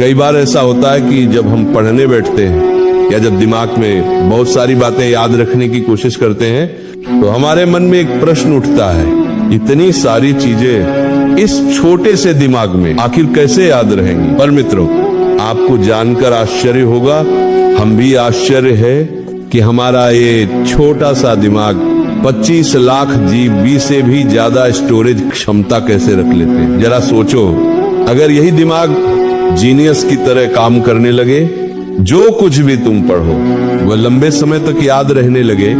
कई बार ऐसा होता है कि जब हम पढ़ने बैठते हैं या जब दिमाग में बहुत सारी बातें याद रखने की कोशिश करते हैं तो हमारे मन में एक प्रश्न उठता है, इतनी सारी चीजें इस छोटे से दिमाग में आखिर कैसे याद रहेंगी। पर मित्रों, आपको जानकर आश्चर्य होगा, हम भी आश्चर्य है कि हमारा ये छोटा सा दिमाग 25 लाख जीबी से भी ज्यादा स्टोरेज क्षमता कैसे रख लेते हैं। जरा सोचो, अगर यही दिमाग जीनियस की तरह काम करने लगे, जो कुछ भी तुम पढ़ो वह लंबे समय तक याद रहने लगे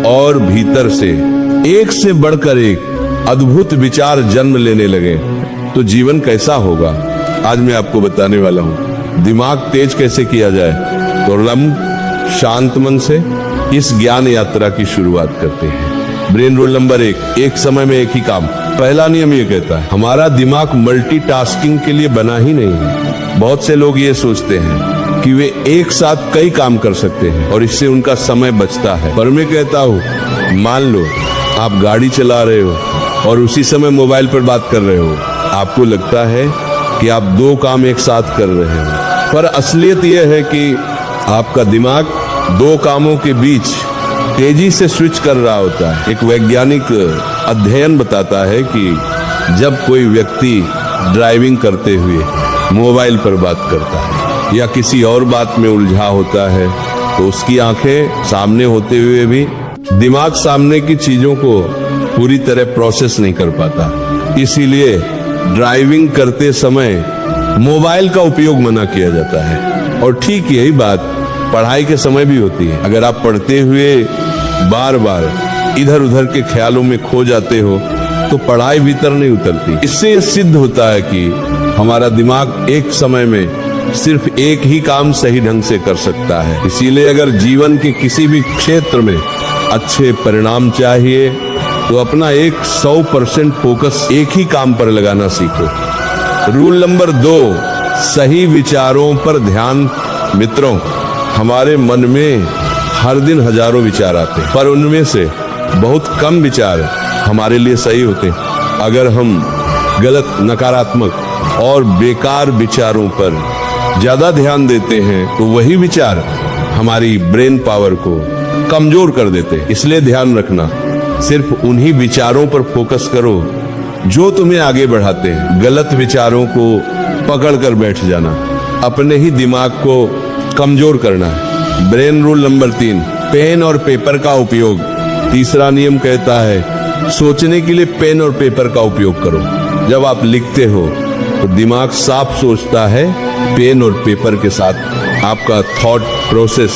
और भीतर से एक से बढ़कर एक अद्भुत विचार जन्म लेने लगे, तो जीवन कैसा होगा, आज मैं आपको बताने वाला हूँ। दिमाग तेज कैसे किया जाए, तो शांत मन से इस ज्ञान यात्रा की शुरुआत करते हैं। ब्रेन रूल नंबर 1, एक समय में एक ही काम। पहला नियम ये कहता है, हमारा दिमाग मल्टीटास्किंग के लिए बना ही नहीं है। बहुत से लोग ये सोचते हैं कि वे एक साथ कई काम कर सकते हैं और इससे उनका समय बचता है। पर मैं कहता हूँ, मान लो आप गाड़ी चला रहे हो और उसी समय मोबाइल पर बात कर रहे हो, आपको लगता है कि आप 2 काम एक साथ कर रहे हो, पर असलियत यह है कि आपका दिमाग 2 कामों के बीच तेजी से स्विच कर रहा होता है। एक वैज्ञानिक अध्ययन बताता है कि जब कोई व्यक्ति ड्राइविंग करते हुए मोबाइल पर बात करता है या किसी और बात में उलझा होता है, तो उसकी आंखें सामने होते हुए भी दिमाग सामने की चीजों को पूरी तरह प्रोसेस नहीं कर पाता। इसीलिए ड्राइविंग करते समय मोबाइल का उपयोग मना किया जाता है। और ठीक यही बात पढ़ाई के समय भी होती है। अगर आप पढ़ते हुए बार बार इधर उधर के ख्यालों में खो जाते हो तो पढ़ाई भीतर नहीं उतरती। इससे यह सिद्ध होता है कि हमारा दिमाग एक समय में सिर्फ एक ही काम सही ढंग से कर सकता है। इसीलिए अगर जीवन के किसी भी क्षेत्र में अच्छे परिणाम चाहिए तो अपना 100% फोकस एक ही काम पर लगाना सीखो। रूल नंबर 2, सही विचारों पर ध्यान। मित्रों, हमारे मन में हर दिन हजारों विचार आते हैं, पर उनमें से बहुत कम विचार हमारे लिए सही होते हैं। अगर हम गलत, नकारात्मक और बेकार विचारों पर ज्यादा ध्यान देते हैं तो वही विचार हमारी ब्रेन पावर को कमजोर कर देते हैं। इसलिए ध्यान रखना, सिर्फ उन्हीं विचारों पर फोकस करो जो तुम्हें आगे बढ़ाते हैं। गलत विचारों को पकड़ कर बैठ जाना अपने ही दिमाग को कमजोर करना है। ब्रेन रूल नंबर 3, पेन और पेपर का उपयोग। तीसरा नियम कहता है, सोचने के लिए पेन और पेपर का उपयोग करो। जब आप लिखते हो तो दिमाग साफ सोचता है, पेन और पेपर के साथ आपका थॉट प्रोसेस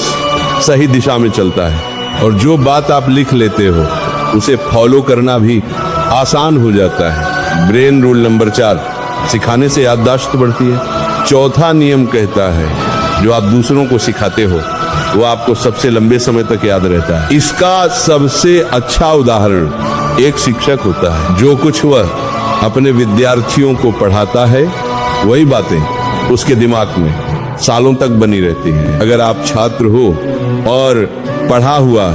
सही दिशा में चलता है और जो बात आप लिख लेते हो उसे फॉलो करना भी आसान हो जाता है। ब्रेन रूल नंबर 4, सिखाने से याददाश्त बढ़ती है। चौथा नियम कहता है, जो आप दूसरों को सिखाते हो वो आपको सबसे लंबे समय तक याद रहता है। इसका सबसे अच्छा उदाहरण एक शिक्षक होता है। जो कुछ वह अपने विद्यार्थियों को पढ़ाता है वही बातें उसके दिमाग में सालों तक बनी रहती हैं। अगर आप छात्र हो और पढ़ा हुआ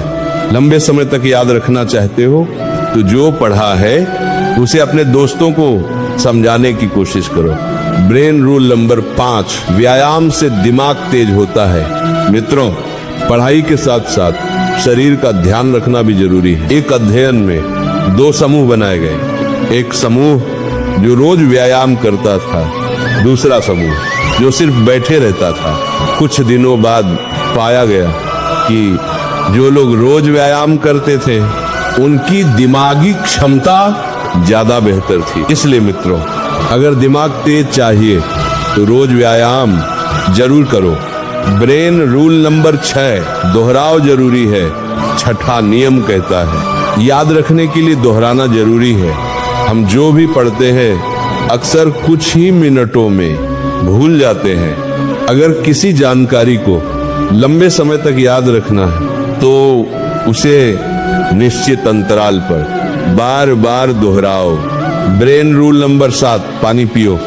लंबे समय तक याद रखना चाहते हो तो जो पढ़ा है उसे अपने दोस्तों को समझाने की कोशिश करो। ब्रेन रूल नंबर 5, व्यायाम से दिमाग तेज होता है। मित्रों, पढ़ाई के साथ साथ शरीर का ध्यान रखना भी जरूरी है। एक अध्ययन में 2 समूह बनाए गए, एक समूह जो रोज व्यायाम करता था, दूसरा समूह जो सिर्फ बैठे रहता था। कुछ दिनों बाद पाया गया कि जो लोग रोज व्यायाम करते थे उनकी दिमागी क्षमता ज्यादा बेहतर थी। इसलिए मित्रों, अगर दिमाग तेज चाहिए तो रोज व्यायाम जरूर करो। ब्रेन रूल नंबर 6, दोहराव जरूरी है। छठा नियम कहता है, याद रखने के लिए दोहराना जरूरी है। हम जो भी पढ़ते हैं अक्सर कुछ ही मिनटों में भूल जाते हैं। अगर किसी जानकारी को लंबे समय तक याद रखना है तो उसे निश्चित अंतराल पर बार बार दोहराओ। ब्रेन रूल नंबर 7, पानी पियो।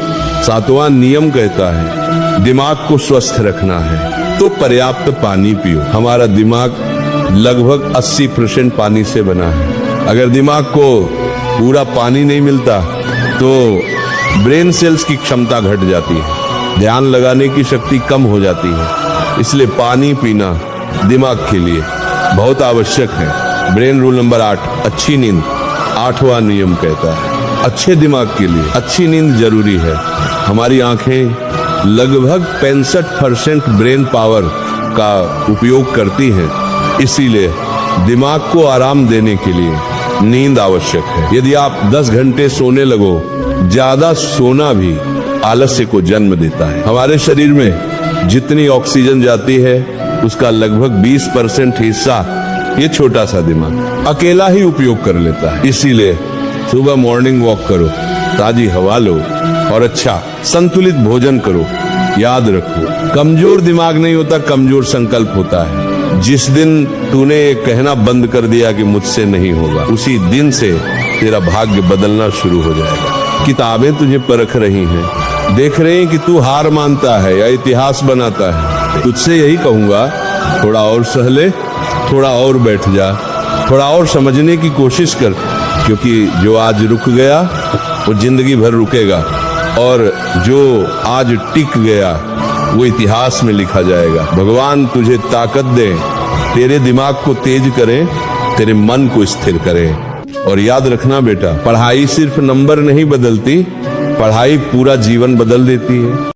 7वां नियम कहता है, दिमाग को स्वस्थ रखना है तो पर्याप्त पानी पियो। हमारा दिमाग लगभग 80% पानी से बना है। अगर दिमाग को पूरा पानी नहीं मिलता तो ब्रेन सेल्स की क्षमता घट जाती है ध्यान लगाने की शक्ति कम हो जाती है। इसलिए पानी पीना दिमाग के लिए बहुत आवश्यक है। ब्रेन रूल नंबर 8, अच्छी नींद 8वां नियम कहता है अच्छे दिमाग के लिए अच्छी नींद जरूरी है। हमारी आंखें लगभग 65% ब्रेन पावर का उपयोग करती हैं, इसीलिए दिमाग को आराम देने के लिए नींद आवश्यक है। यदि आप 10 घंटे सोने लगो, ज्यादा सोना भी आलस्य को जन्म देता है। हमारे शरीर में जितनी ऑक्सीजन जाती है उसका लगभग 20% हिस्सा ये छोटा सा दिमाग अकेला ही उपयोग कर लेता है। इसीलिए सुबह मॉर्निंग वॉक करो, ताजी हवा लो और अच्छा संतुलित भोजन करो। याद रखो, कमजोर दिमाग नहीं होता, कमजोर संकल्प होता है। जिस दिन तूने ये कहना बंद कर दिया कि मुझसे नहीं होगा, उसी दिन से तेरा भाग्य बदलना शुरू हो जाएगा। किताबें तुझे परख रही हैं, देख रहे हैं कि तू हार मानता है या इतिहास बनाता है। तुझसे यही कहूंगा, थोड़ा और सह ले, थोड़ा और बैठ जा, थोड़ा और समझने की कोशिश कर, क्योंकि जो आज रुक गया वो जिंदगी भर रुकेगा और जो आज टिक गया वो इतिहास में लिखा जाएगा। भगवान तुझे ताकत दे, तेरे दिमाग को तेज करे, तेरे मन को स्थिर करे। और याद रखना बेटा, पढ़ाई सिर्फ नंबर नहीं बदलती, पढ़ाई पूरा जीवन बदल देती है।